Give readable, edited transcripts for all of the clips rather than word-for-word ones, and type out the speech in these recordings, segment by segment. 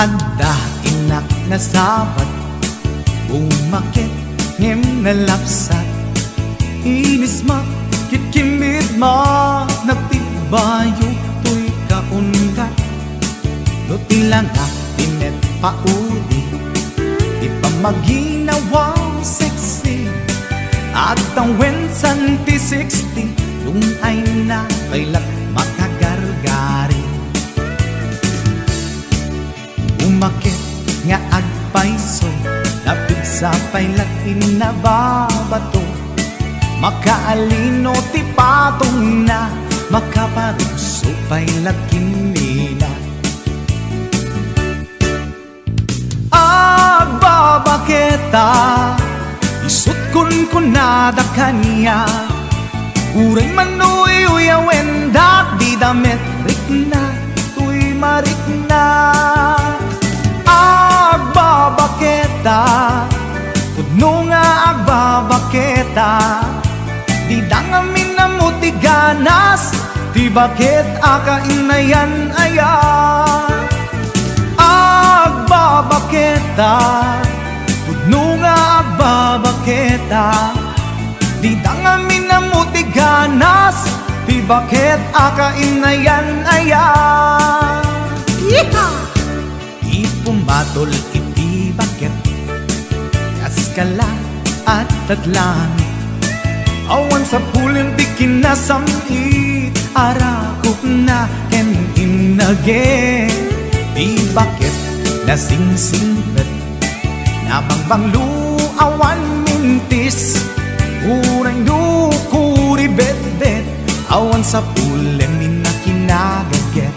Anda inak na sabat, umakit ngem na lapsat. Inis ma, kitkimid ma, nagtibayo to'y kaungat. Lutilang tinet paudi, di pa maginawang sexy. At ang wensan ti 60, yung ay na kailat makagargari. Umakit nga agpaiso, napig sa pailat inababato. Makaalino ti patong na, makaparuso pailat kinila. Agbabaketa, isut kun nada kanya. Uray manuy uyawen dak di damit rikna, tuy marikna. Agbabaketa, pudno nga agbabaketa. Di dangamin na muti ganas, di bakit akainayan aya. Agbabaketa, pudno nga agbabaketa. Di dangamin na muti ganas, di bakit akainayan aya. Yeehaw! Ipumatol iti bakit, kaskala at taglangit. Awan sa pulin di kinasamit, arakok na ken inage. Di bakit nasingsingpet, nabangbanglu awan mintis. Urang dukuri bet-bet, awan sa pulin minakinagaget.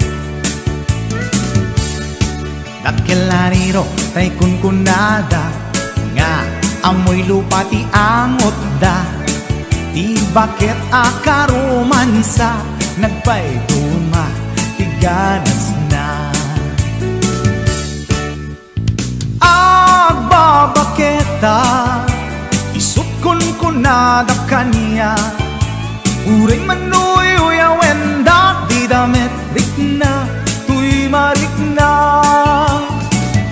Dakilariro tay kunkunada, nga amoy lupa ti angot da. Di bakit akaromansa, nagpaiduma, tiganas na. Agbabaketa, isut kunkunada kanya. Uray manuy uyawen dak di damit rikna, tuy marikna.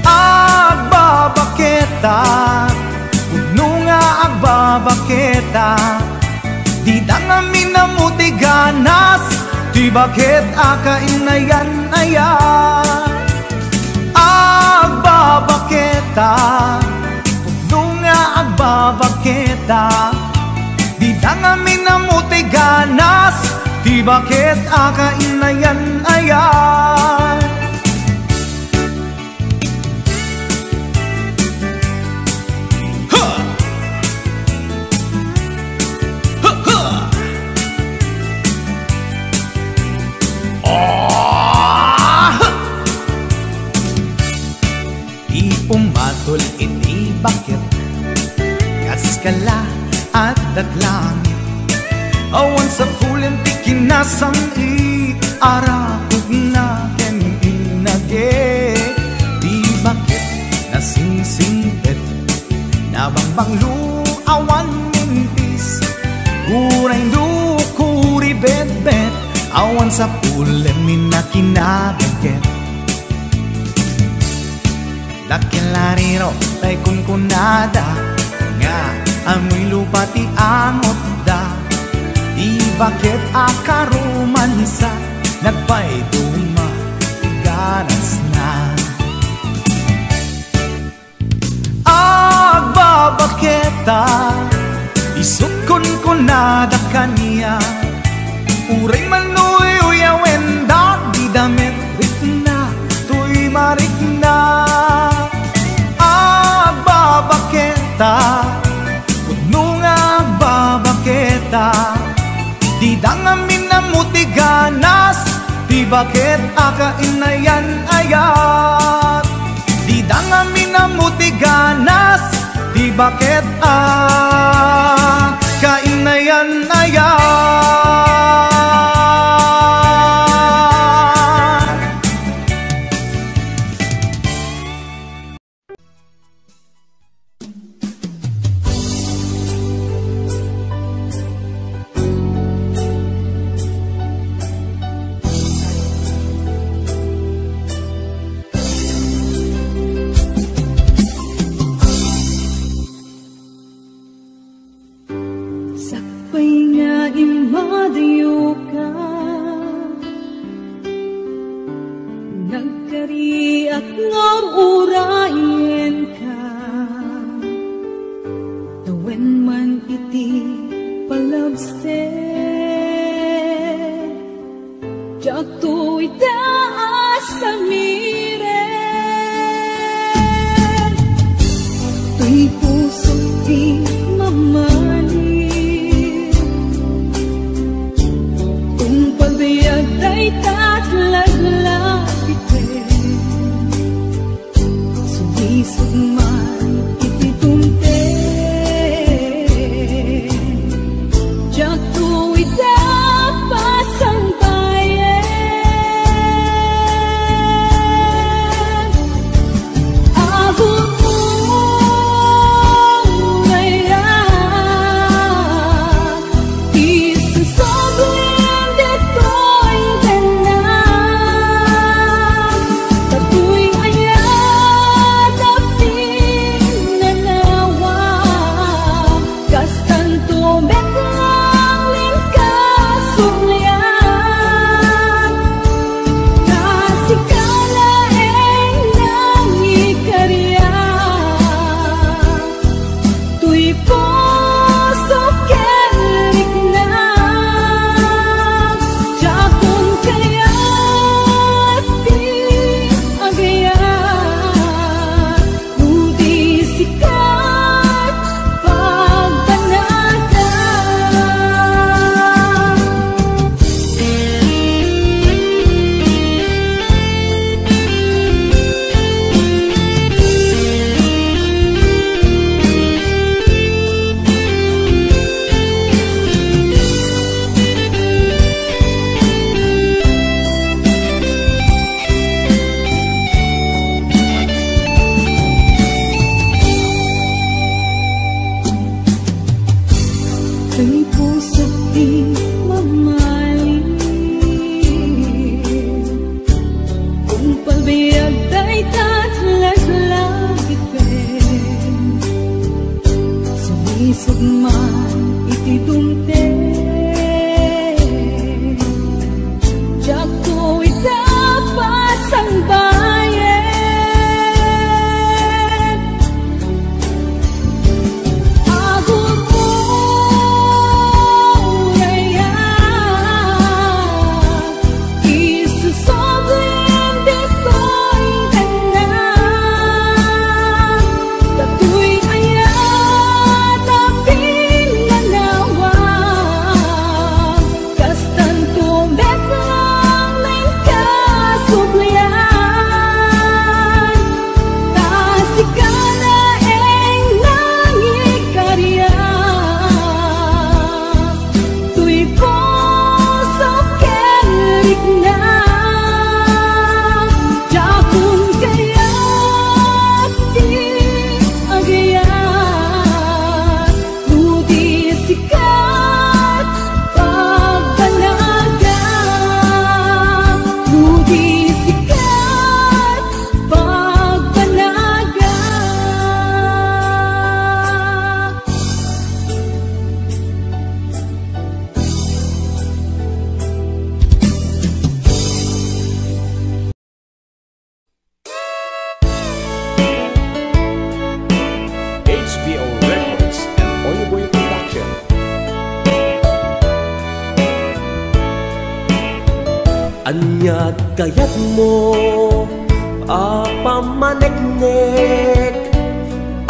Agbabaketa, pudno nga agbabaketa. Di dangamin na muti ganas, di bakit akainayan aya. Agbabaketa, pudno nga agbabaketa. Di dangamin na muti ganas, di bakit akainayan aya. Pumatol iti bakit, kaskala at daglangit. Awan sa pulin ti kinasamit, arakog na ken inage. Di bakit nasingsingpet, nabangbanglu awan mintis. Uray dukuri bet-bet, awan sa pulin minakinabaget. Dakilariro tay kunkunada, nga amoy lupa ti angot da. Di bakit akaromansa, nagpaiduma, ganas na. Agbabaketa, isut kunkunada kanya. Uray manuy uyawen dak di damit rikna, tuy marikna. Agbabaketa, pudno nga agbabaketa. Di dangamin na muti ganas, di bakit akainayan ayat. Di dangamin na muti ganas, di bakit akainayan ayat. Nagkari at ngorurayin ka, tawen man iti palabsen, jak to'y taas sa miren, to'y puso di mamanin, kung pagbayag ay tatlaglag Sugman iti tumten, jak to'y tapasang bayan. Abot mo ngayon, isusoblim dito'y tanan, tato'y ayan Anyat kayat mo pamaneknek,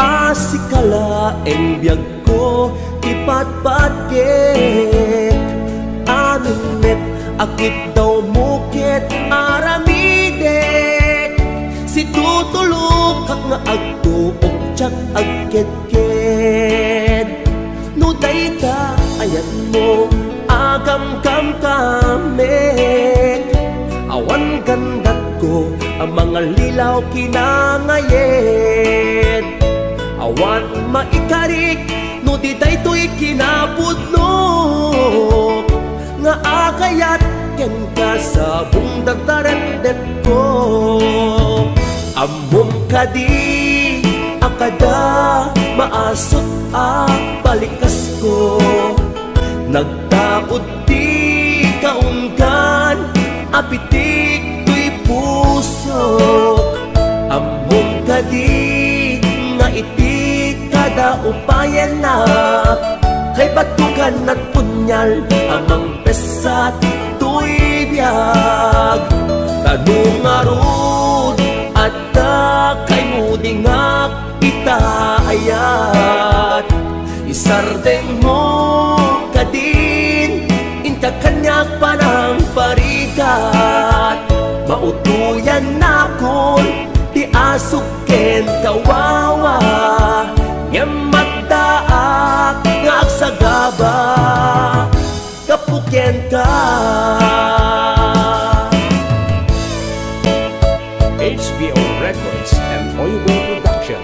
asikala en biyag ko ipatpatket, anunet akit daw mukit aramidek, si tutulog kak nga agtuok tsak agket-ket, no dayta ayat mo agam kam kamek, awan gandat ko ang mga lilaw kinangayet, awan maikarik no di daytoy kinapudno, nga akayat ken ka sa bundagtarendet ko, amom kadi akada maasot balikas ko, nagtaod di kaunggan apitik tuy puso puso. Among kadi nga iti kada upayan na, kay batukan at punyal amang pesat tuy biyag. Tanong arud at kay mudingak itaayat. Isardeng mo kadin inta kanyak panang parikat. Mautuyan na kon ti asuken kawawa, yamataak nga agsagaba kapukyan ka. HBO Records and Oibo Production.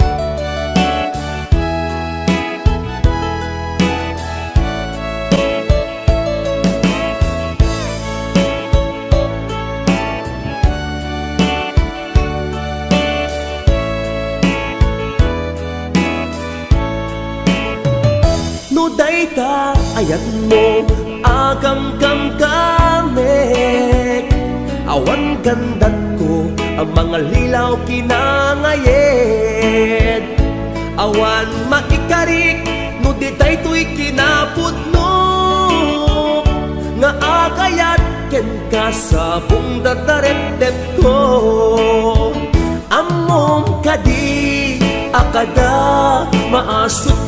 No dayta ayat mo agam-gam kamek, awan gandat ko ang mga lilaw kinangayed. Awan maikarik no di daytoy kinapudno, nga agayat ken ka sa buong dadaret ko. Amom kadi akada maasot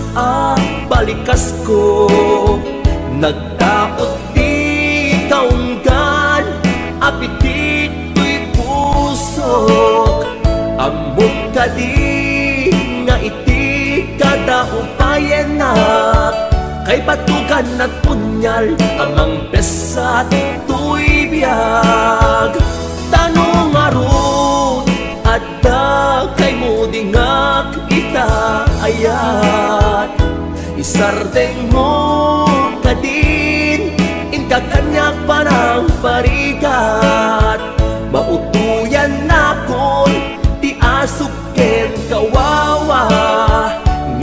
balikas ko, nagdaot di kaunggan apitit tuy pusok. Among kadi nga iti kada upayan na, kay batukan at punyal amang pesat tuy biyag. Tanong arun at kay mudingak itaayat. Isardeng mo kadin inta kanyak panang parikat. Mautuyan na kon ti asuken kawawa,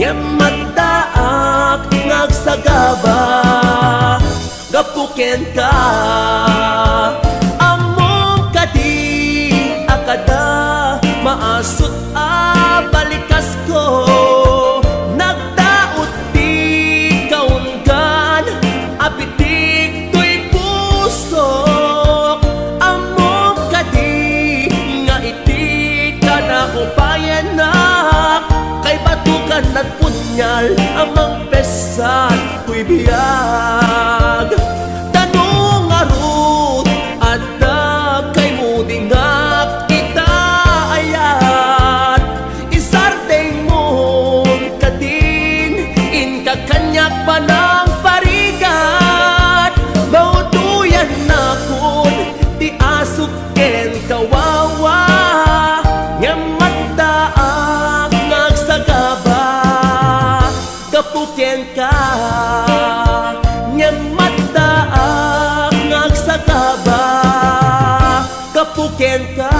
nyamataak ngagsagaba gapuken ka. Among kadi akada maasot balikas ko, nagdaot di kaunggan apitik tuy pusok. Among kadi nga iti kada upayan na, kay batukan at punyal amang pesat tuy biyag. Tanong arut at kay mudingak itaayat. Isardeng mo kadin inka kanyak panang parigat. Mautuyan na kun di asuken kawawa, nyamataak ngagsagaba kapukyan ka. Nyamataak ngagsagaba kapukyan ka.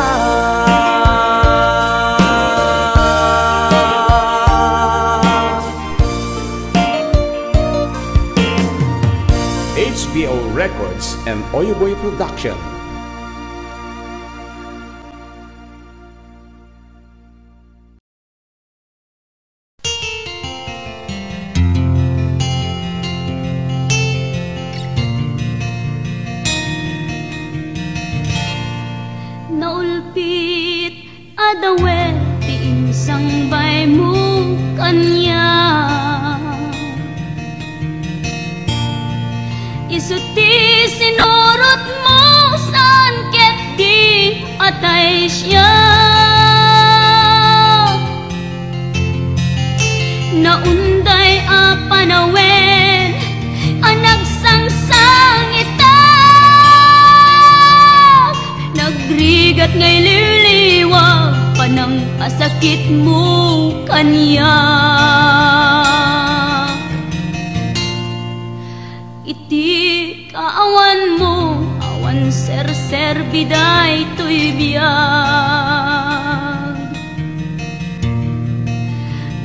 HBO Records and Oibo Production. Naulpit adawe ti insang bay mo kanya, isuti sinurot mo saan ket di atay siya. Naunday panawen anagsangsang ita, nagrigat ngay liliwag panang asakit mo kanya. Iti kaawan mo awan ser biday tuy biyag.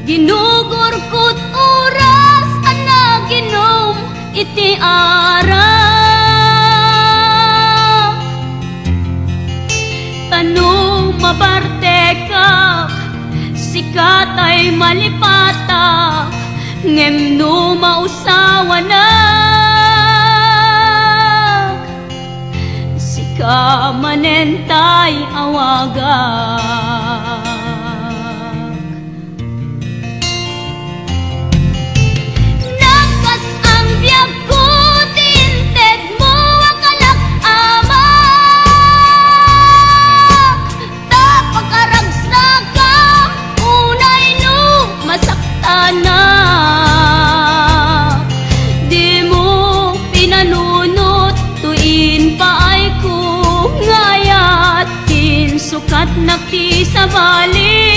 Ginugurkot oras anaginom iti ara. Tanong mabarte ka, sikat ay malipata, ngem no mausawa na. Sika manentay awagak. Nakas ang biyag ko, tinted mo akalak ama. Tapakaragsak ka, unay no masakta na. Di mo pinanunot, tuin pa ay kung ngayat, sukat nakti sa bali.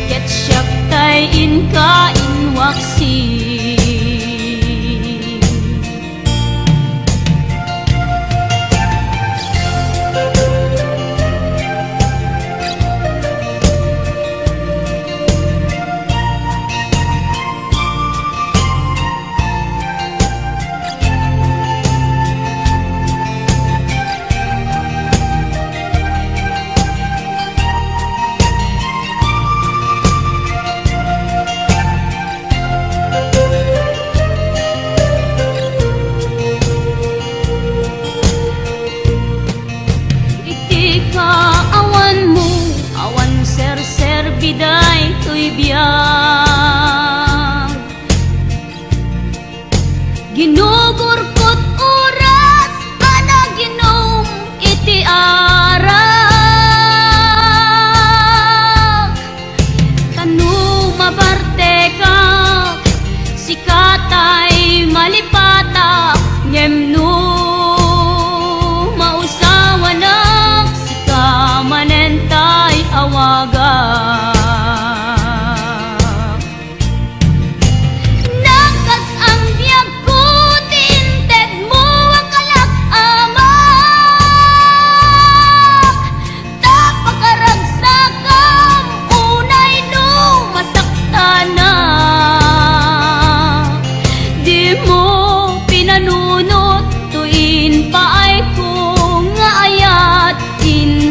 Ket siyak tay inka inwaksi. Biday to'y biyag, ginugurkot oras, ana ginom iti arak. Kanu mabarte ka, sikatay malipata, ngem no mausawa na. Sika manentay awaga.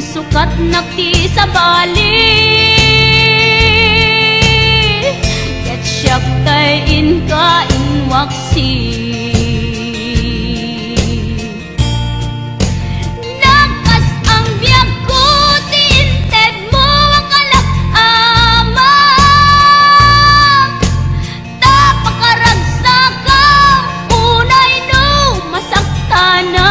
Sukat nakti sa bali. Ket siyak tay inka inwaksi. Nakas ang biyag ko, tinted mo akalak ama. Tapakaragsak ka, unay no masakta na.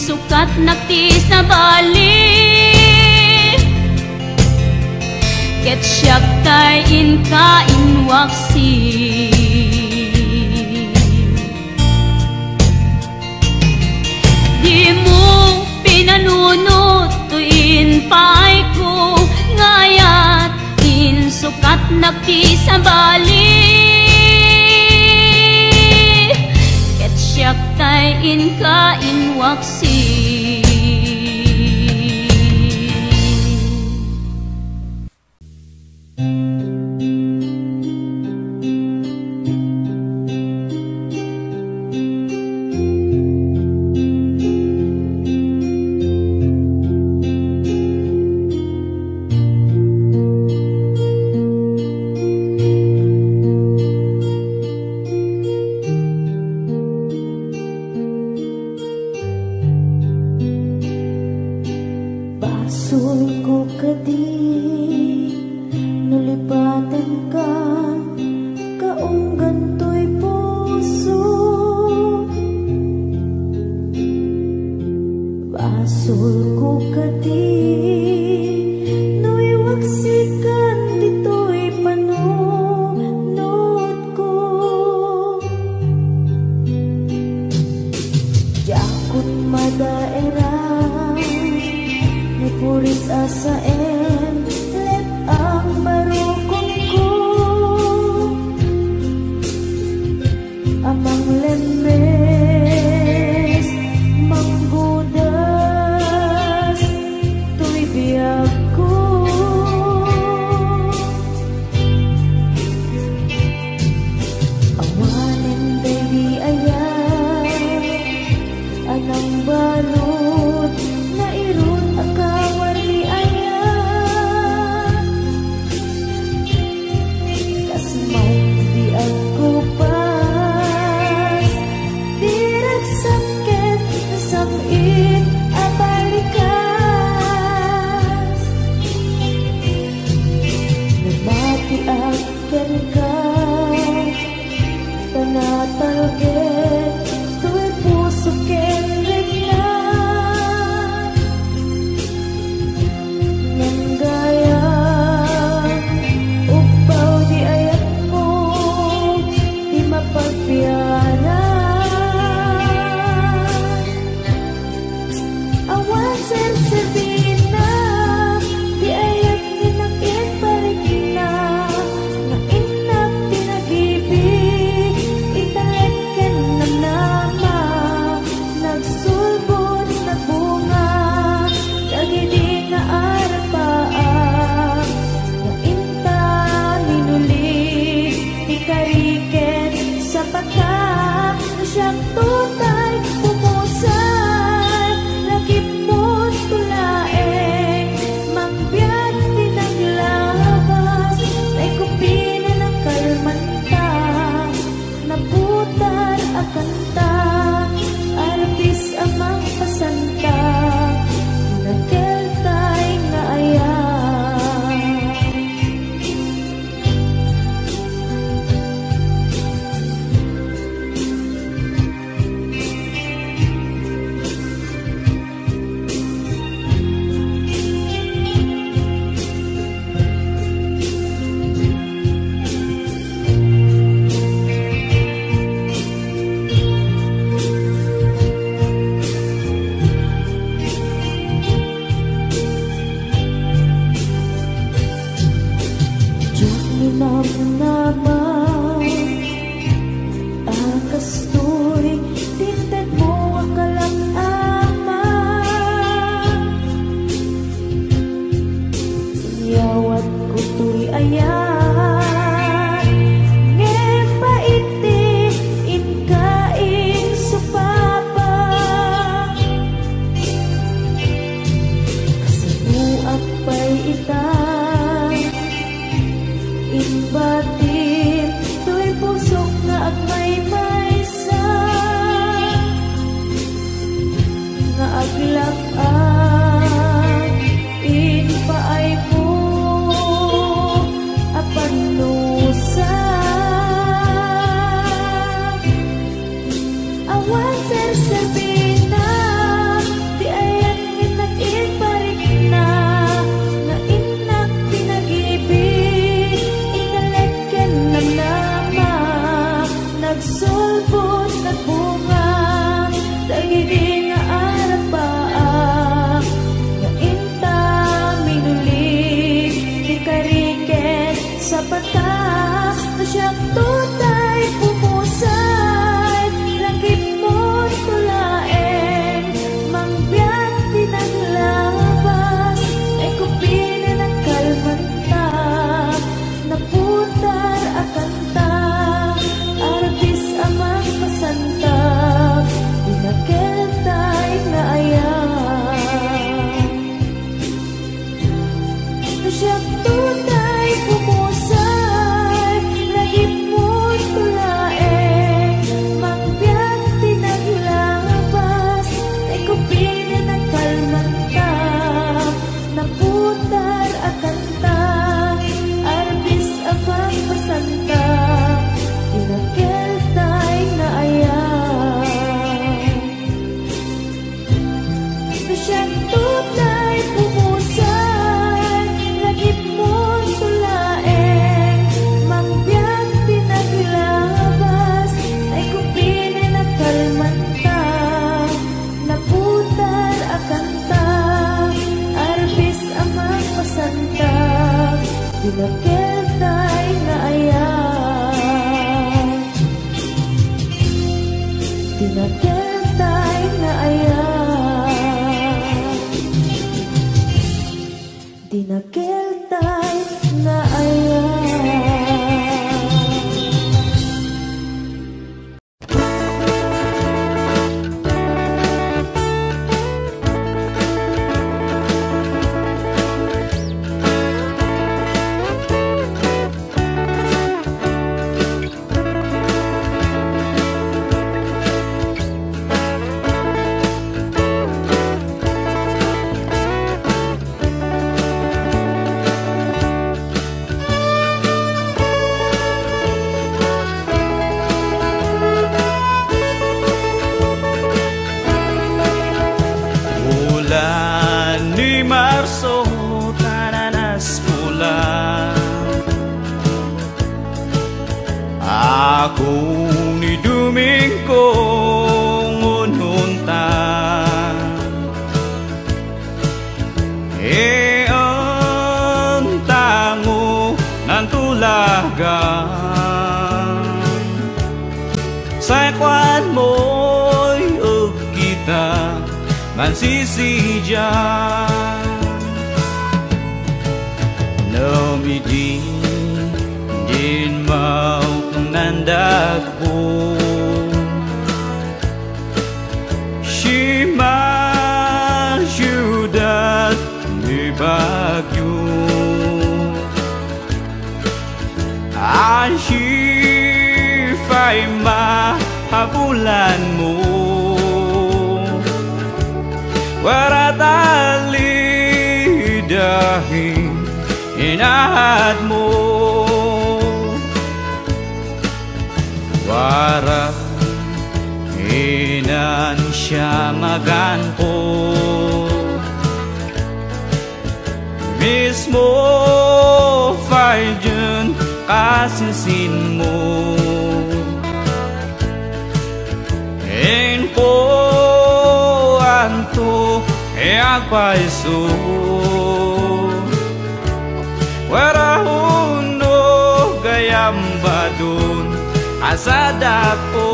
Sukat nakti sa bali. Ket siyak tay inka inwaksi. Di mo pinanunot, tuin pa'y ko ngayat, sukat nakti sa bali. Siyak tay inka inwaksi. Puris asaen, let ang barukong ko. ken ka tanatalgen tu'y puso ken regna nang gaya upaw di ayat mo di mapagpiana awan sersebina di ayat ni nakit parigna na inak pinag-ibig italeken na nama nagsulbot na bunga dagidi nga arapaan na inta minuli ikariken sa pagka na siyang tutay pumusan lagip mo't tulaeng mangbiyan pinaglabas na ikupina ng kalmanta naputar akanta arapis amang pasanta nagkeltay nga ayan Diyak minamnaman akastoy tintad mo ang kalangama yawat ko tuy ayan ngepaiti inkain supapa kasabuak pa'y itang inbatin tu'y pusok nga agmay maysa nga aglak-an inpaay mo apanusa awan sersebina di ayan nginakin parigna na inak pinag-ibig italeken na nama nagsulbot na bunga dagidi nga arapaan nga inta minuli di kariken sa pata na siyang tutay pumusay langit mo't tulaeng mangbiyan pinaglabas ay kupina ng kalmanta naputar akanta arabis amang pasanta pinagkeltay na ayan na siyang tutay pumusay lagip mo't tulaeng mangbiyan pinaglabas ay kupina ng kalmanta naputar akanta arbis amang pasanta pinagkeltay na ayan na siyang tutay pumusay lagip mo't tulaeng mangbiyan pinaglabas ay kupina ng kalmanta naputar akanta arbis amang pasanta pinagkeltay na ayan pinagkeltay na ayan pinagkeltay na ayan Kung ni duming kong ununta ang tango ng tulagan sa kwan mo'y ug kita man sisijan no midi din mau nandak po Shima syudad di Baguio Ashifay mahabulan mo waratali dahil inahad mo wara inan siya maganpo mismo fayjun kasisin mo en ko anto e agpaiso wara huno gayambadun asada po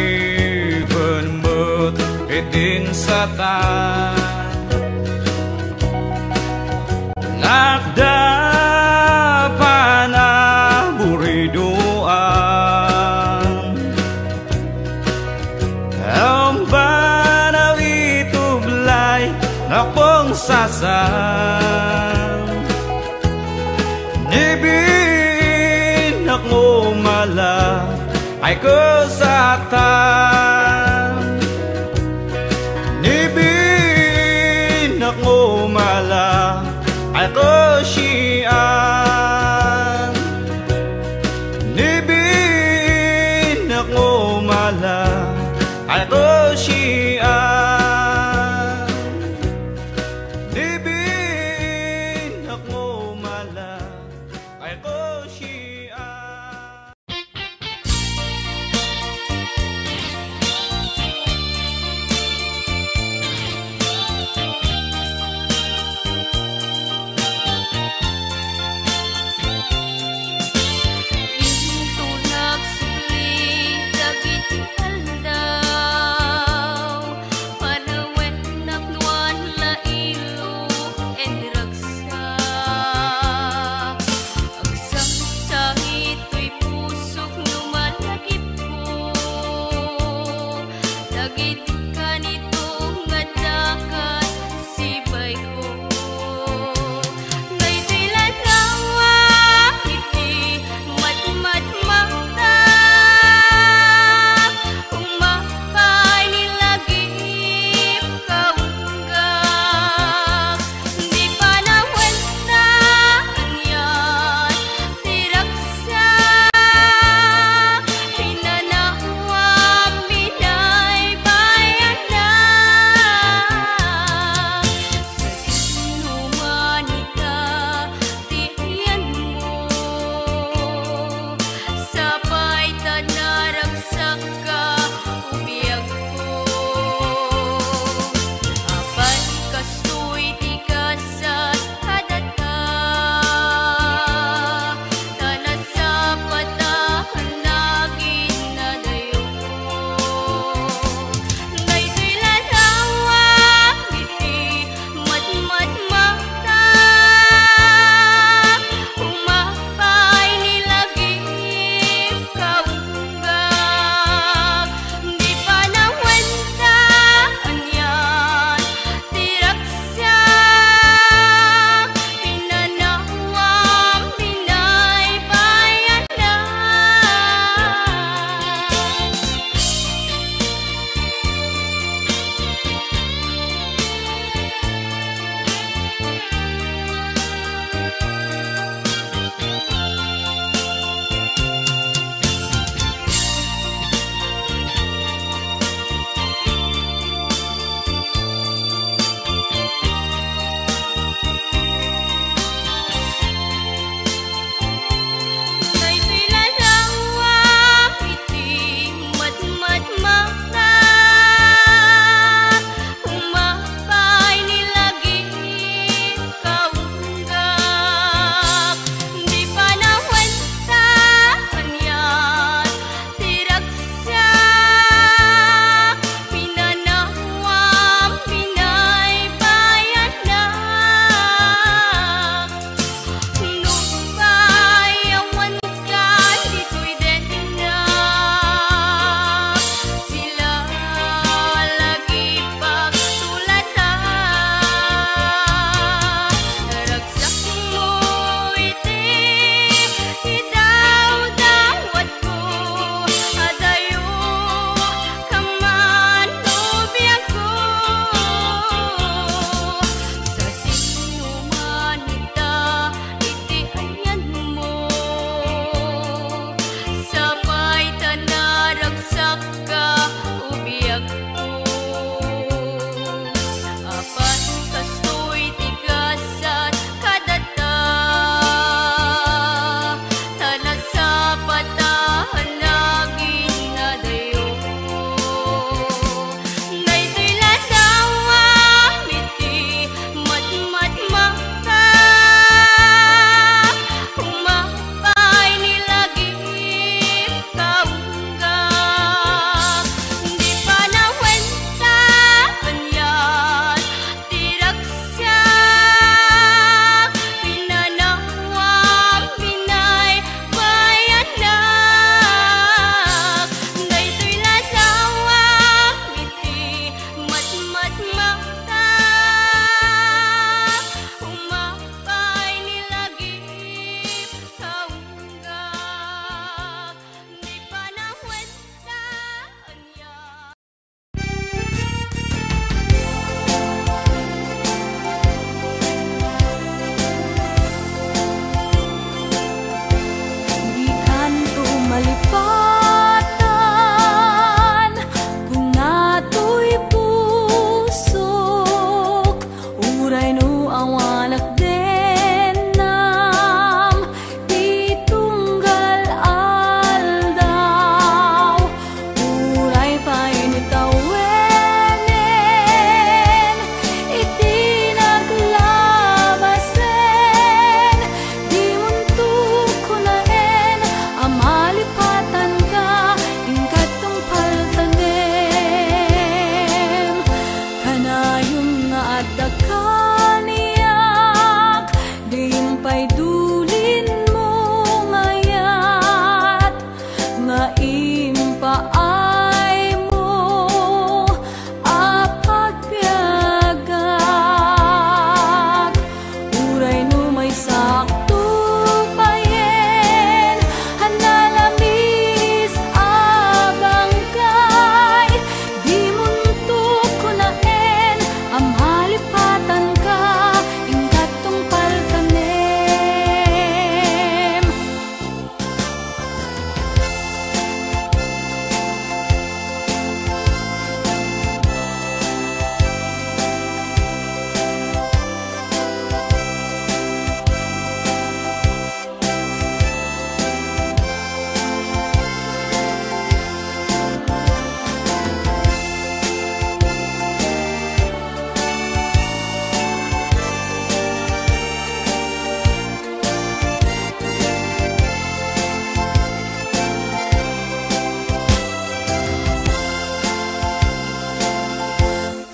maliban mo't itin sa tan nakdapan na buriduan ang banaw itublay na pong sasan nibinak mo mala ay kesatan nibinak mo mala ay kesian nibinak mo mala ay kesian nibinak mo mala ay kesian pa'y dulin mo ngayat, nga impaay mo apagpiagak. Uray no may sakto payen, hanalamis abang kay, di muntok ko naen, amalipatan ka, ingkat tong palkanem.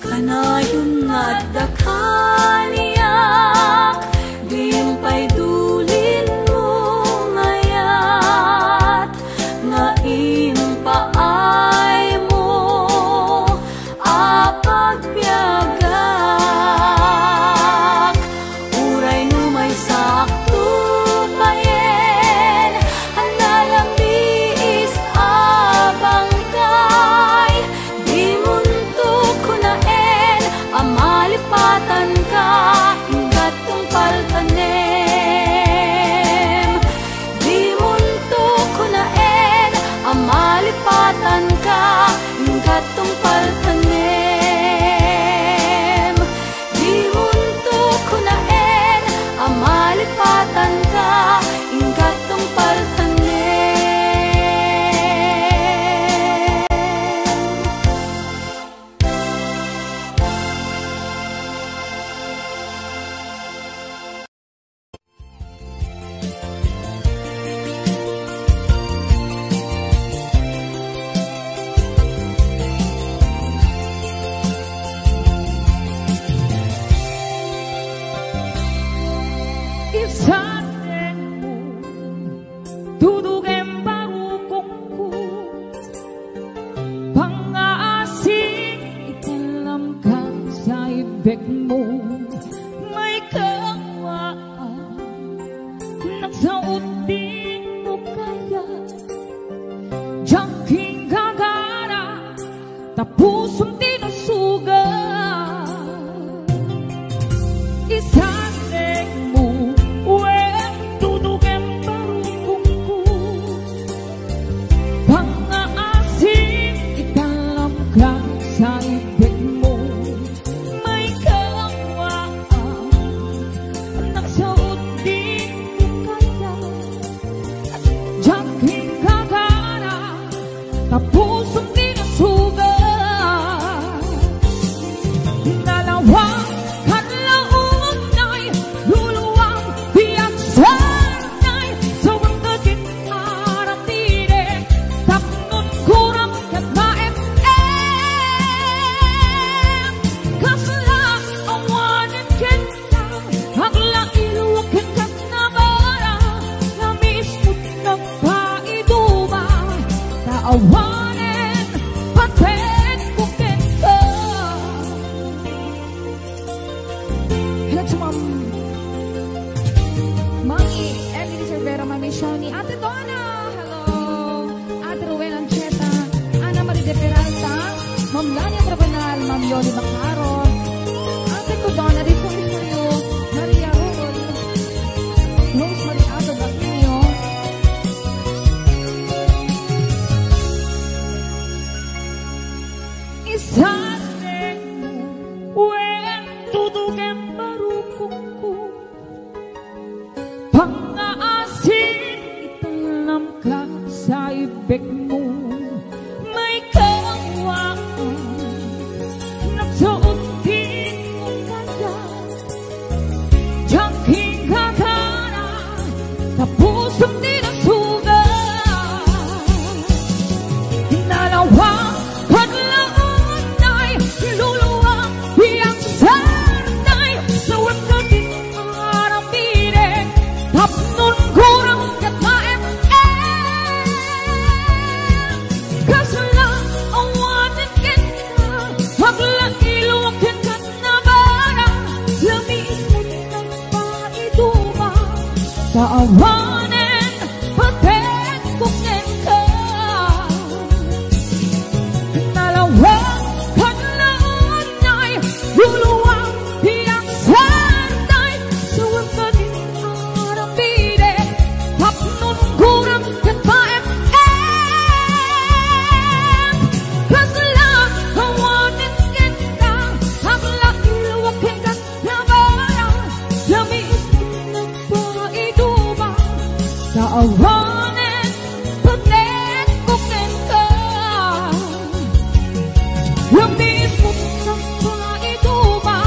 Kanayon nga dakaniyak, diyong pa'y dulin mo ngayat, nga impaay mo apagpiagak. Uray no may sakto payen, hanalamis abang kay, di muntok ko naen, amalipatan ka, ingkat tong palkanem. Di muntok ko naen, amalipatan ka, ingkat tong palkanem. Di muntok ko naen, amalipatan ka, ingkat tong palkanem. Isatin mo, dudugin barukongku, pang-aasing italam ka sa ibig mo. May kawaan, nagsaot din mo kaya, jangking gagara, tapusong tinusuga. Isatin mo, dudugin barukongku, pang-aasing italam ka sa ibig mo. May kawaan, nagsaot din mo kaya, jangking gagara, tapusong tinusuga. Dalawang kadlaon ay luluwang biyak sanay, sa wanda gitaram tine, tapnon kurang kat maem-em. Kasla awanin kita, hagla iluwakin kat nabara, lamis mo't nagpaiduma, taawanin paten kong kita. Hello to Mami Emily Cervera, Mami Shoni, Ate Donna, hello, Ate Rowena Ancheta, Ana Marie de Peralta, Ma'am Lania Trabanal, Ma'am Yoli Macaron, Ate ko Donna, Rico Micario, Maria Rubol, Rosemary Ato Baquinio. Isatin mo, dudugin barukongku, pang-aasing italam ka sa ibig mo. May kawaan, nagsaot Taawanin, patek kukin ka. Nalawang kanlaan ay luluwang hiyang santay. Suwag ka din marang bide, hapnon kurang kataem. Kasla, kawanin kita, hangla iluwag kita na barang. Yamis ng paiduba, taawanin, patek kukin ka. Yamis ng paiduba,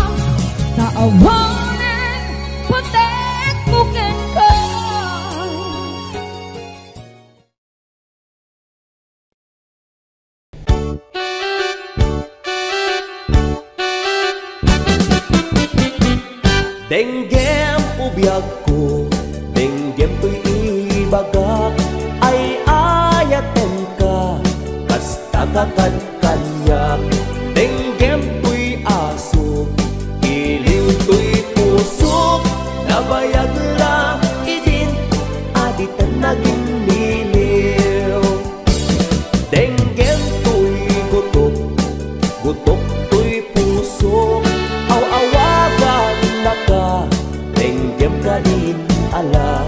taawanin, patek kukin ka. Denggem ubiyag ko, denggem to'y ibagak, ay ayaten ka, kasta kakadkanyak. Denggem to'y aso, iliw to'y pusok, nabayag la idin, aditan naging niliw. Denggem to'y gutok, gutok to'y pusok, aw-awagan na ka, denggem ka din ala.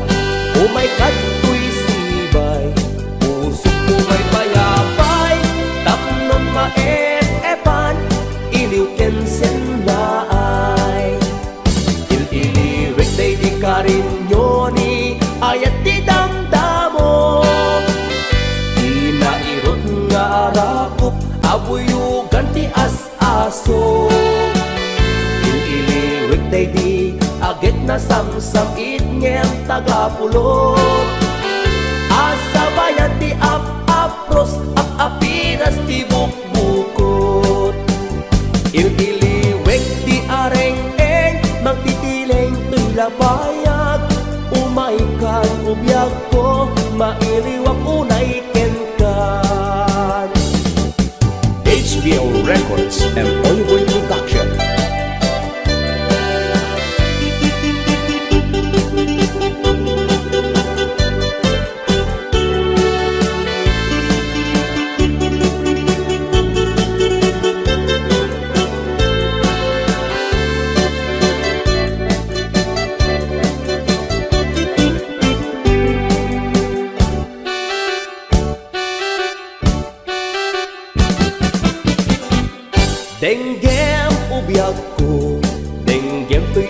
Umay kato'y sibay, pusok umay payapay, tapnon maet-epan, iliw kensen laay. Il-iliwek day di ka rin yoni, ayat di damdamo. Inairot nga arakop, abuyugan ti as-aso. Il-iliwek day di agit na samsam itnyem tagapulot. Asabayan ti ap-apros, ap-apiras ti bukbukot. Il-iliwek ti areng-eng, magtitileng to'y labayag. Umay kan ubiyag ko, mailiwak unay kenkan. HBO Records and Oyboy Production. Denggem ubiyag ko, denggem to'y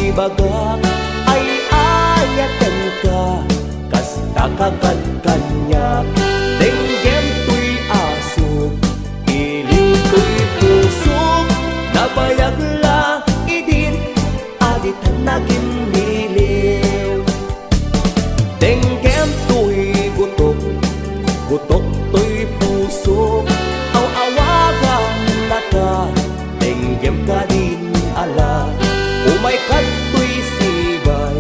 ibagak, ay ayaten ka, kasta kakadkanyak. Denggem to'y aso, iliw to'y pusok, nabayag la idin, aditan naging niliw. Denggem to'y gutok, gutok to'y pusok, aw-awagan na ka, denggem ka din ala. Umay kato'y sibay,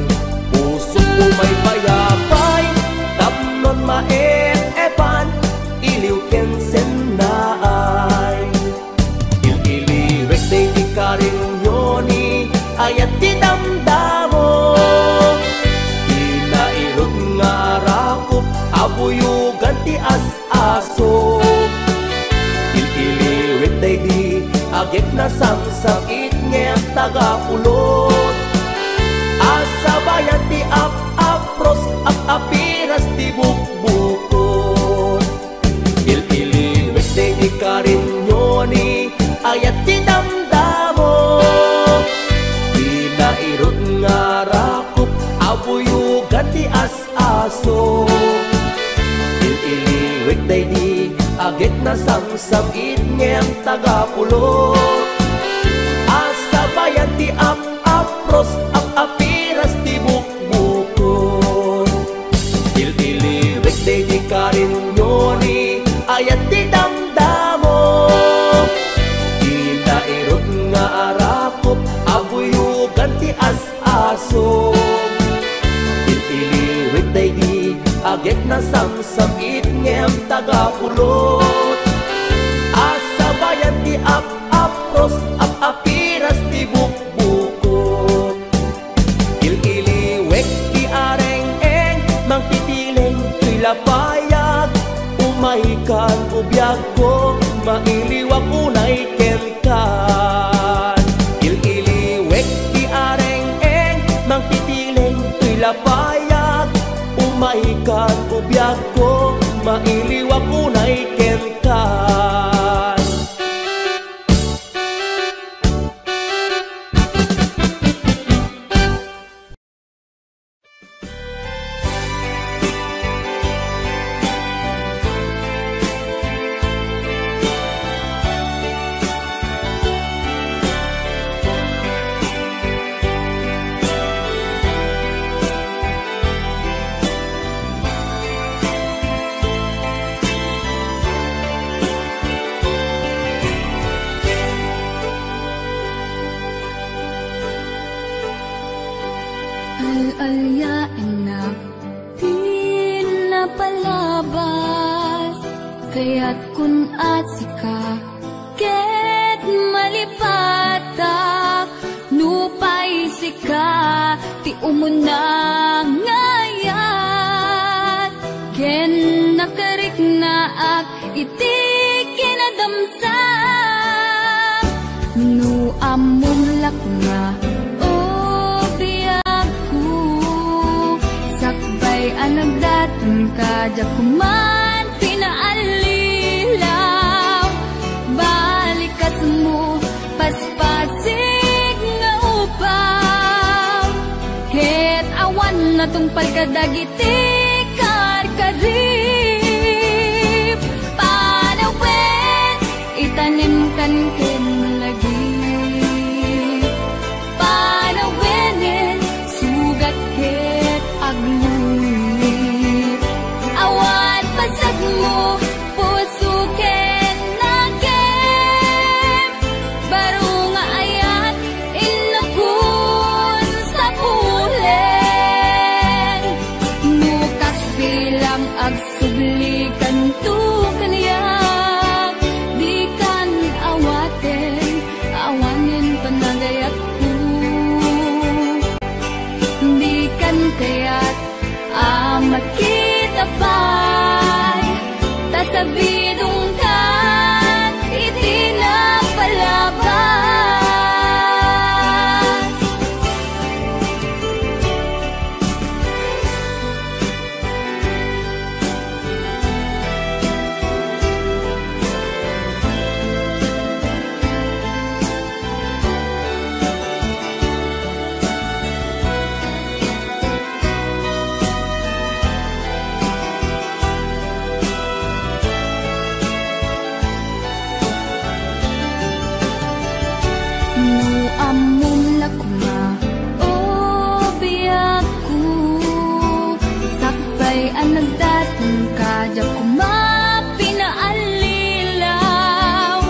pusok umay payapay, tapnon maet-epan, iliw kensen naay. Il-iliwek day di ka rin yoni, ayat di damdamo. Inairot nga rakop, abuyugan ti as-aso. Il-iliwek day di agit na samsam itnyem tagapulot. Asabayan ti ap-apros, ap-apiras ti bukbukot. Il-iliwek day di ka rin yoni, ayat ti damdamo. Inairot nga rakop, abuyugan ti as-aso. Il-iliwek day di agit na samsam itnyem tagapulot. Asabayan ti ap-apros, ap-apiras ti bukbukot. Il-iliwek day di ka rin yoni, ayat ti damdamo. Inairot nga arakop, abuyugan ti as-aso. Il-iliwek day di agit na samsam itnyem tagapulot. Asabayan ti ap-apros, ap-apiras ti bukbukot. Il-iliwek ti are ubiyag ko, mailiwag unay kenkan. Il-iliwek di areng-eng, mang pitileng ilapayag. Umaikan ubiyag ko, mailiwag unay kenkan. Al-alyain na di na palabas, kaya't kun asika ket malipatak, nupay sika ti umuna ngayat, ken nakarik na ak iti kinadamsak, nu amumlak nga anagdatan ka, jakuman pinaalilaw. Balikas mo, paspasig nga upaw. Ket awan na tong palkadagiti karkarip. Panawin, itanim kan ken lagi. Panawinin, sugat ket aglu. Mo puso ken nakem, baro nga ayat inakun sa pulen. Nukas bilang agsublikan tu kaniyak, di kan awaten, awanin panagayat ko. Di kan kaya't amat kita pa sa bidong kan itinapalabas. Anagdatan ka, jakuman pinaalilaw.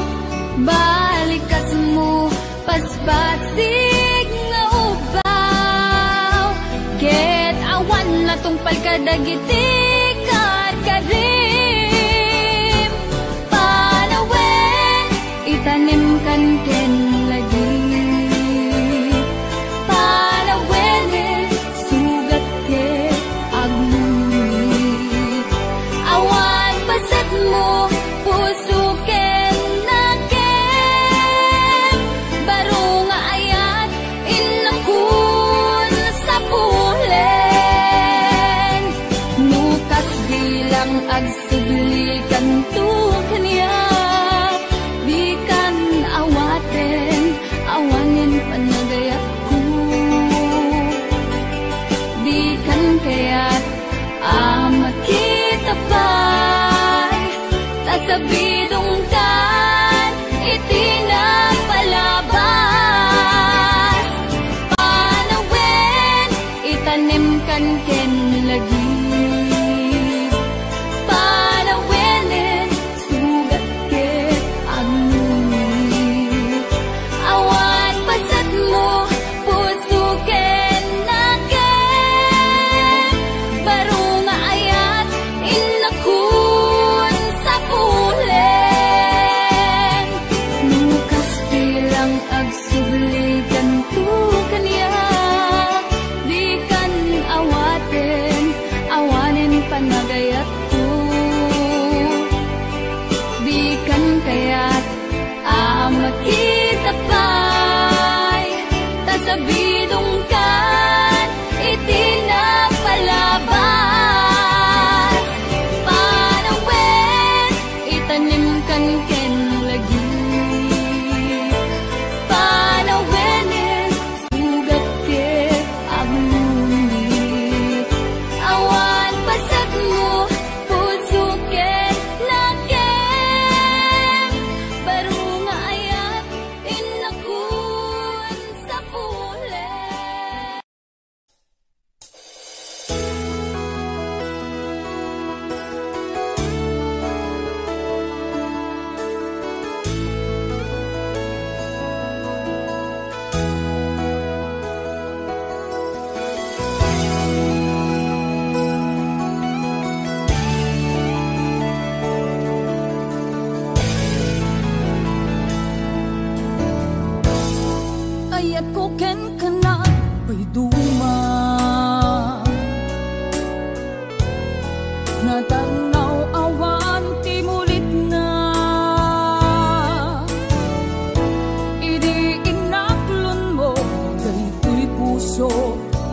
Balikas mo, paspasig nga ubaw. Ket awan na tong palkadagiti karkarip. Panawin, itanim kan ken lagi. Panawin, sugat ket aglu. Mo puso ken nakem, baro nga ayat inakun sa pulen. Nukas bilang agsublikan tu kaniyak, di kan awaten, awanin panagayat ko. Di kan kaya't amat kita pa sa bidong kan itinapalabas. Panawin, itanim kan ken lagi. Panawinin, sugat ket agnu. Awan pasat mo, puso ken nakem, baro nga ayat inakun sa pulen. Nukas bilang agsublikan tu kaniyak, di kan awate sa bidungkan, iti napalabas. Panawin, itanim kan ken lagi. Panawin, sugat ke aguni. Awan pasag mo, puso ken naken. Baru nga ayat, inakun sa pule. Ayat ko ken kana ay duma, natanaw awan timulit na. Idi inaklon mo kay tuy puso,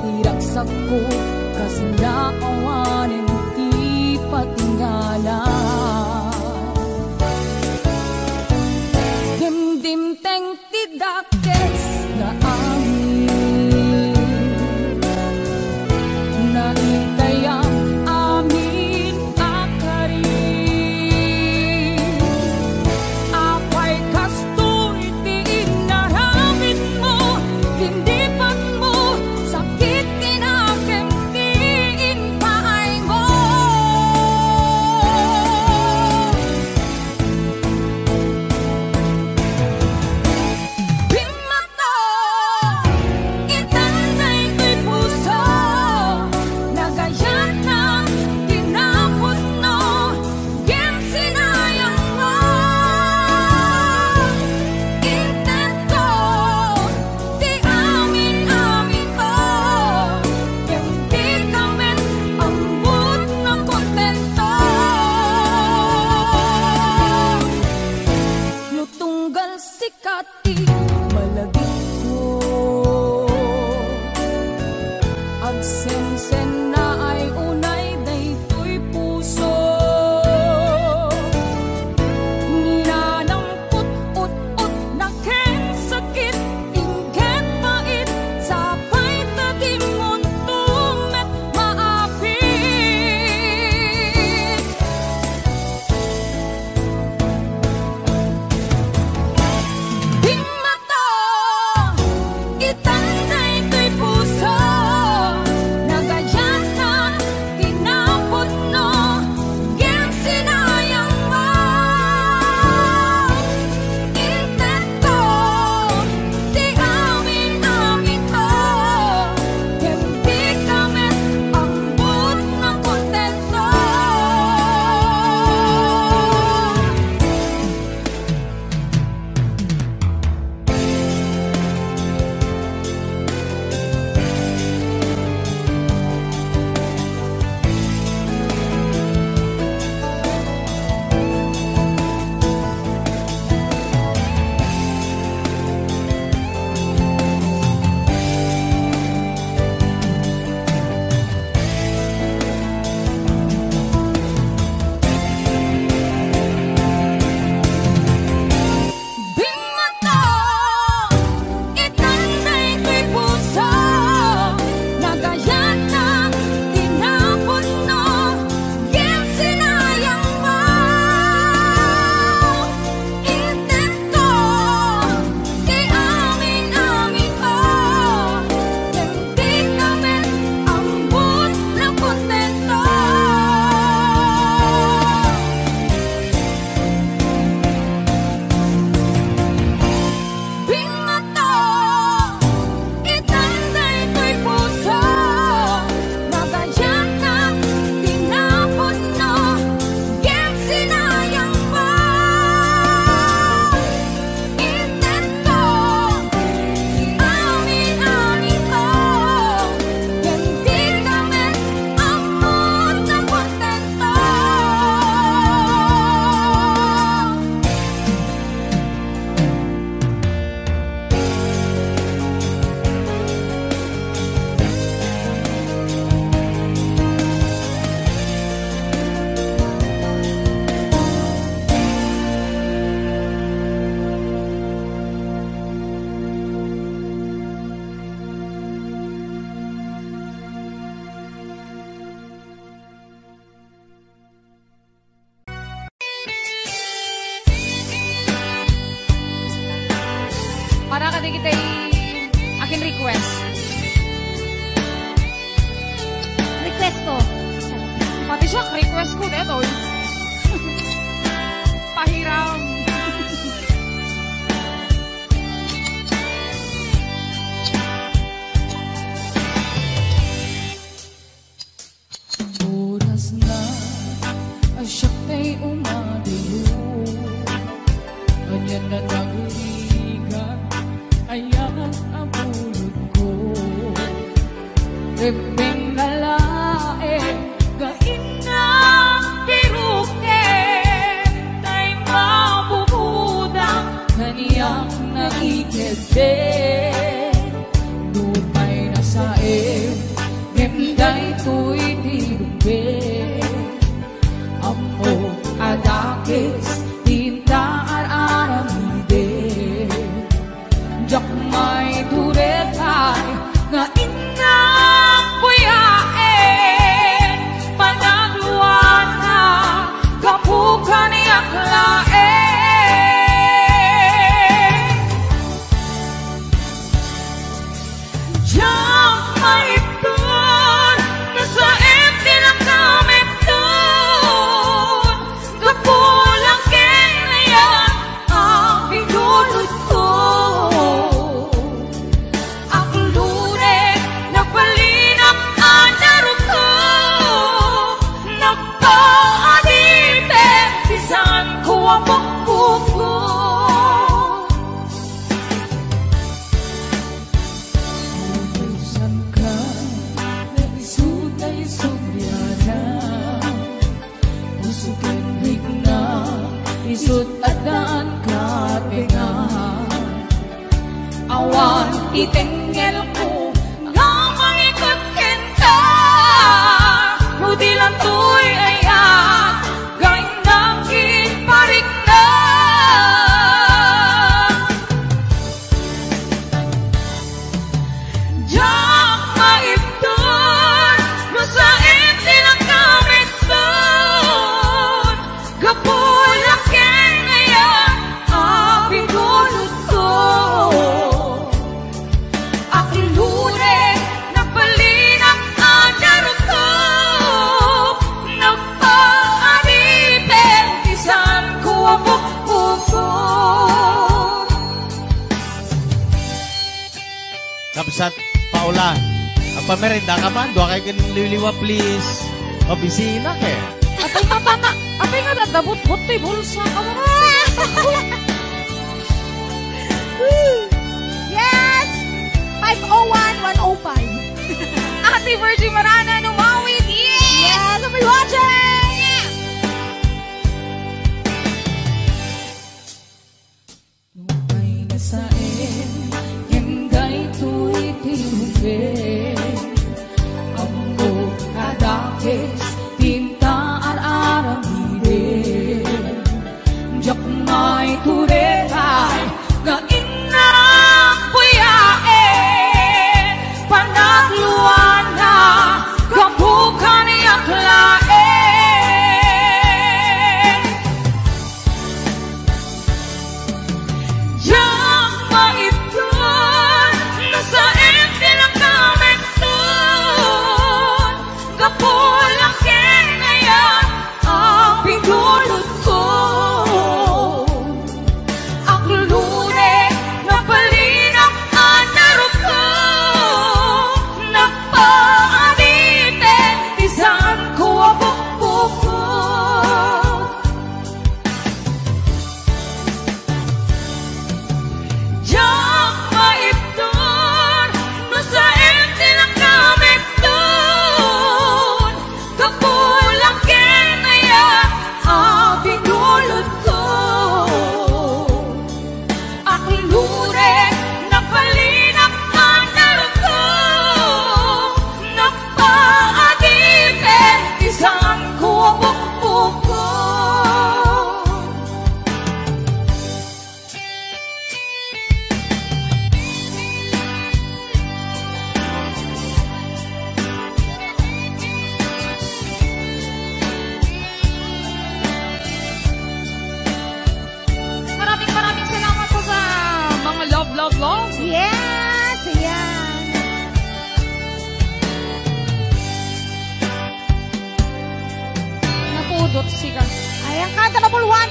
iraksak ko kasi naawanin ti patingala. Dimdim-teng tidakes na amin, na itayang amin akarin. Apay kasto iti inaramid mo, hindi pan mo sakit tinakem ti inta. siya, request ko dito. Pahiram. Oras na siya kay umadiyo. Ganyan na nagurigan, ayan ang pulot ko. Repeng lalae, gain na piruke, tay mabubudang kaniyang nakikete. Lupay na sae, gemday ko'y tiruke. Amo adakis, tinta ar-aramide. Jak may duretay, nga inang buyain. Panagluan na, kapukan niyang lain. Jak may ipon, nasa empty lang kami doon. Kapulang kinayan ang pinulot ko. Ang lure, nagpalinang anarot ko. Nagpaadite, bisan ko ang pagpupo. Ubusan ka, naisod na isudyana. Usukin higna, isod at daan ka tingahan. Awan itengel ko, nga mangikot kenta. Nudi lang to'y ayan, gain ng kiparik na. Jak maipton, nasa empty lang kami doon. Gapulak kinayan, ang pinulot ko. Akilure, nagbalinang anarot ko. Nagpaaripin, isan ko ang bukbuko. Kapsat Paula, ang pamerenda ka man, doa kay liliwa please. Mabisina ke. Apay mapana, apay nga dadabot-bot to'y bulsa ka mo. Yes! 501-105. Ate Virgie Marana, numawit. Yes! I'll be watching! Lupay na sain, hingay to'y tiruke. Amo adakis, tinta ar-aramide. Jak may turetay, nga inang buyain. Panagluan na,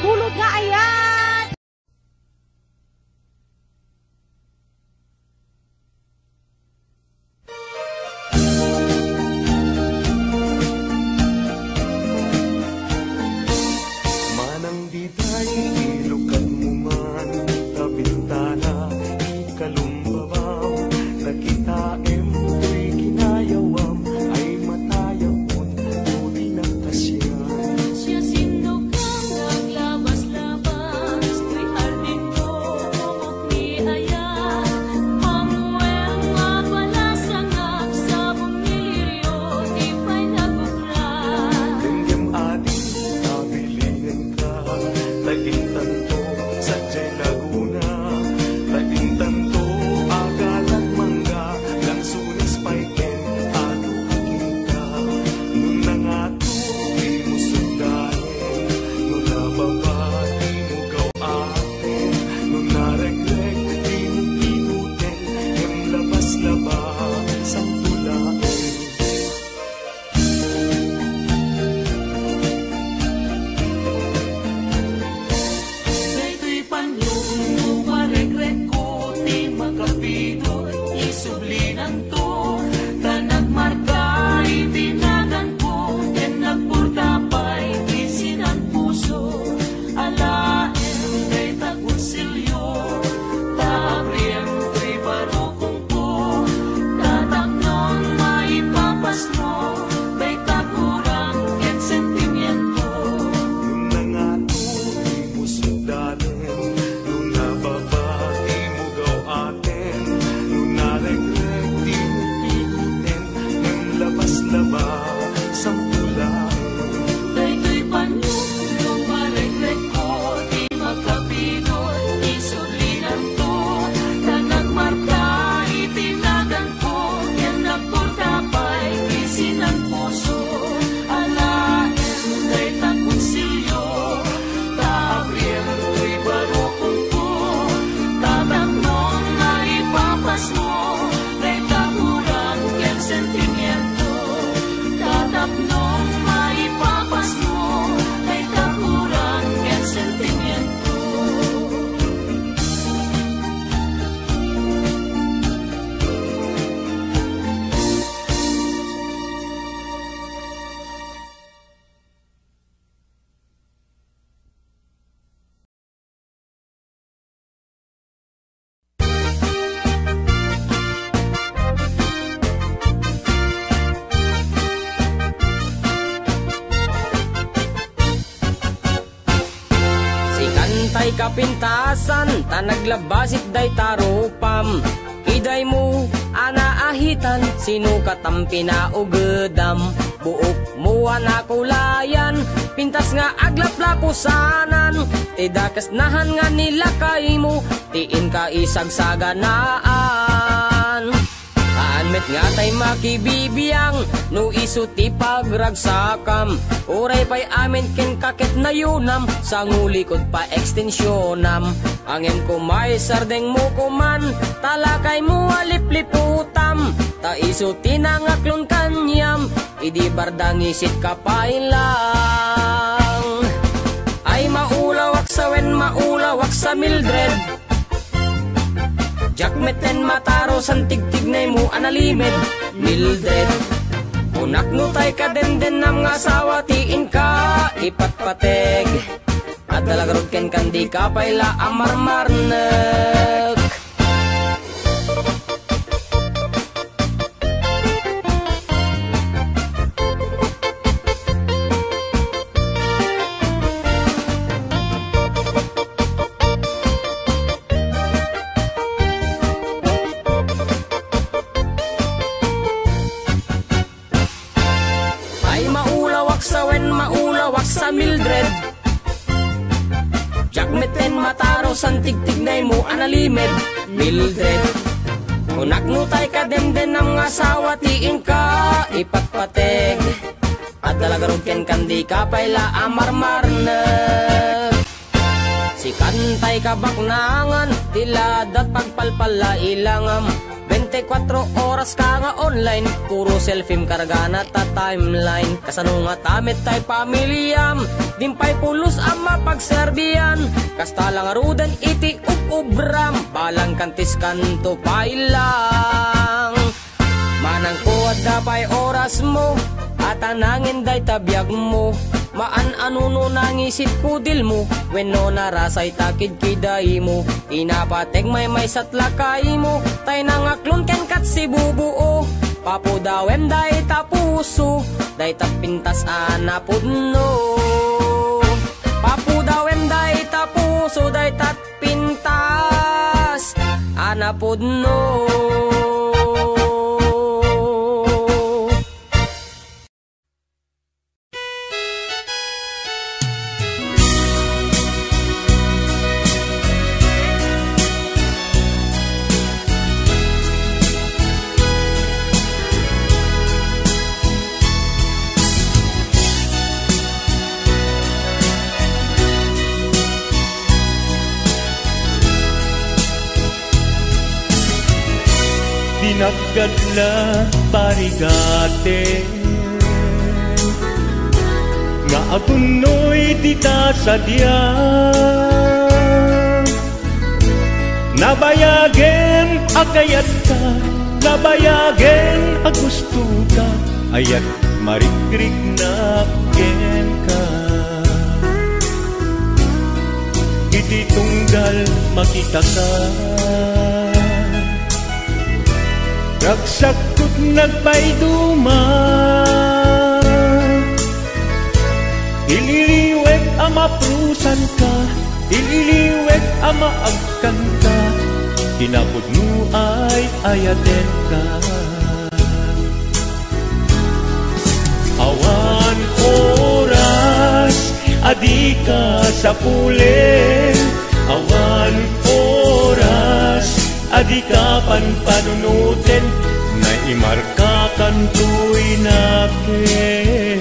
hulog nga ayan. Manang di tayo ilukan mo man kabintana ikalumbabaw nakita emto'y kinayawam ay matayapon tuloy ng kasyan. Siya sino kang naglabas-labas, tuy hardin ko kumok ni ayan. Mamueng nga pala sangag sa bumiliryo, di pa'y nagukran. Tinggim ating kabilinan ka tagintan to sa Jay Laguna tagintan to agalang mangga lang sunis paiken ato akita nun na nga to di mo sundahin nun na baba di mo gawain nun na regreg di mo pinutin yung labas-labas ang tulain. Daytoy panyong maregret ko di makapido isublinan to tanag marka itinagan ko yan nagpurta pa'y isinan puso alaen kay tagusilyo taabriem kay barokong ko tataknon maipapasno kay takurang ken sentimiento. Nung na nga to di mo sundanin nung nababa di mo gawatin nung naregreg di mo pinutin nung labas-labas ang tulain. Daytoy panyong maregret ko di makapinot isulinan to tanag marka itinagan ko yan nagpurta pa'y isinan puso alaen kay takonsilyo taabriem kay barokong ko tataknon maipapas mo kay takurang ken sentimiento tataknon maipapas mo kay takurang ken sentimiento. Si kantay kapintasan, tanaglabasit day tarupam. Iday mo, anaahitan, sino katampi na ugedam. Buok mo anakulayan, pintas nga aglaplapusanan. Tidakas nahan nga nila kay mo, tiin ka isagsaganaan. Anmet nga tay makibibiyang, no isuti pagragsakam. Uray pa'y amin ken kaket na yunam, sa ngulikod pa ekstensyonam. Angin ko may sardeng mo kuman, talakay mo alipliputam. Ta isuti na ngaklon kanyam, idi bardang isit kapailang. Ay maulawak sa wen, maulawak sa Mildred. Jakmeten mataro san tigtignay mo analimed Mildred. Unak no tay ka den nam nga asawa tiin ka ipatpateg. At dalagarod ken kandi ka payla amarmarnek. Sa Mildred Jakmeten mataro san tigtignay mo analimed Mildred. Unak no tay ka demden ng asawa tiin ka ipatpateg. At dalagarog ken kandi ka payla amarmarnek. Si kan Bantay kabaknangan, tiladat pagpalpala ilangam. 24 oras ka nga online, puro selfie karga na ta timeline. Kasano nga tamit tay pamilyam, dimpay pulos ang mapagserbiyan. Kasta lang aruden iti ubram, balang kantis kanto pailang. Manang kuwad dapay oras mo, at anangin day tabiyag mo. Maan anuno nangisit kudil mo, wenno narasay takid kiday mo. Inapateg may satlakay mo, tay nangaklon ken kat si bubuo. Papudawem day tapuso, day tapintas anapudno. Papudawem day tapuso, day tatpintas anapudno. Dinaggadla parigate nga agunoy dita sadya, nabayagen akayat ka, nabayagen agusto ka, ayat marikrik na ken ka. Iti tunggal makita ka, ragsakot nagpayduma, ililiwet ama prusan ka, ililiwet ama agkan ka, kinapod mo ay ayaten ka. Awan oras, adi ka sa pulen, awan oras, adi ka panpanunutin, na imarka kantoy nakin.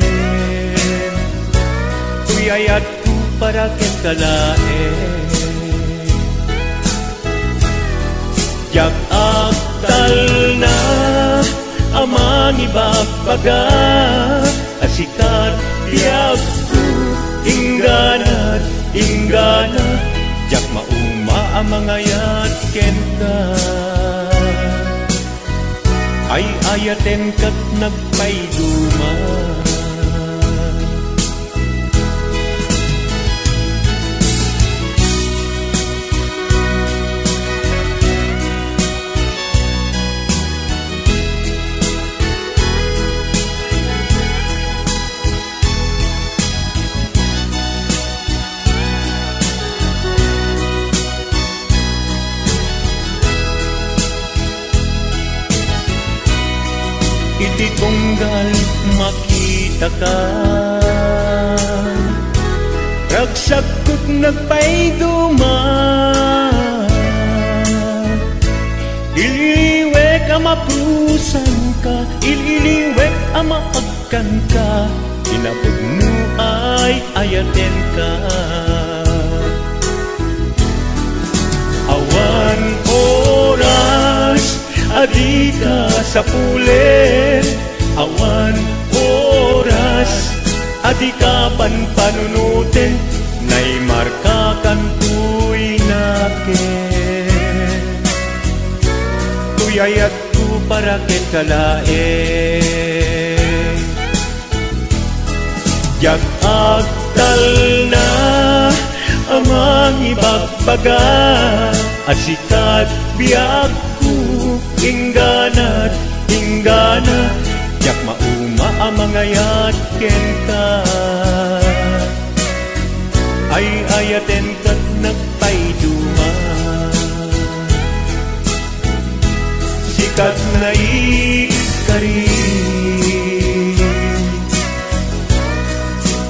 Tuyayat ko para ken kalaen, jak aktal na amang ibagbaga, asikat diyak ko, ingganat, inggana, jak mauma ang mga yatken ka. Ay ayaten kat nagpayduma, iti tunggal makita ka, ragsakot nagpayduma, ililiwek ang maprusan ka, ililiwek ang maagkan ka, inapod mo ay ayaten ka. Awan oras, adi ka sa pulen, awan oras, adi ka panpanunutin, na'y marka kantoy nakin. Tuyayat ko para ken kalaen, jak agtal na amang ibagbaga, asikat biyak ingganat, inggana, jak mauma ang mga yatken ka. Ay ayaten kat nagpayduma, sikat na ikarin,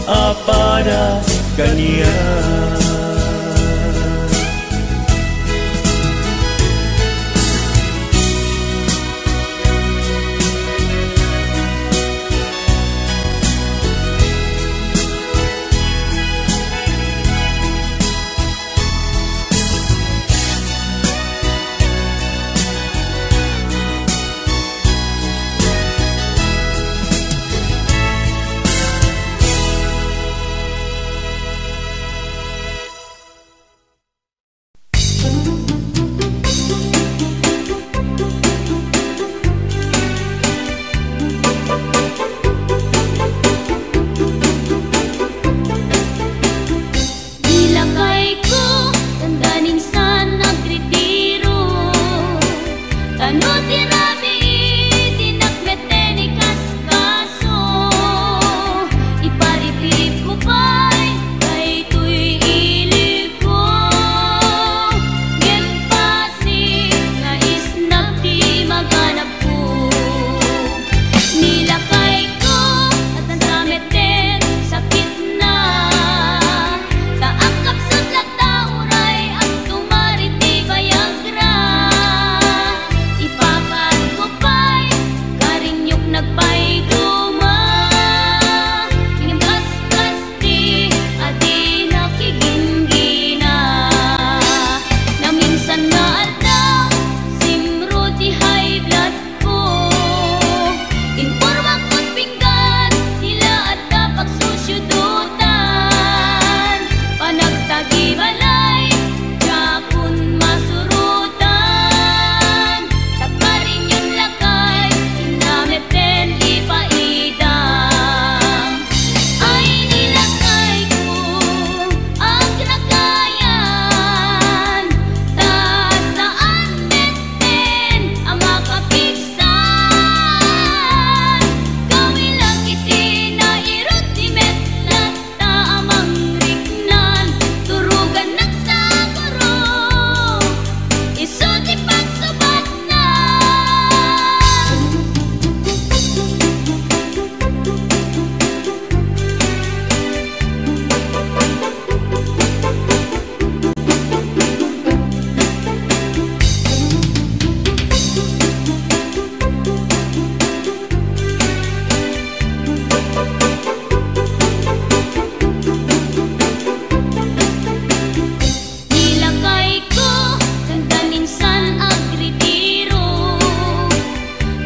apada ganyan.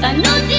Tanudi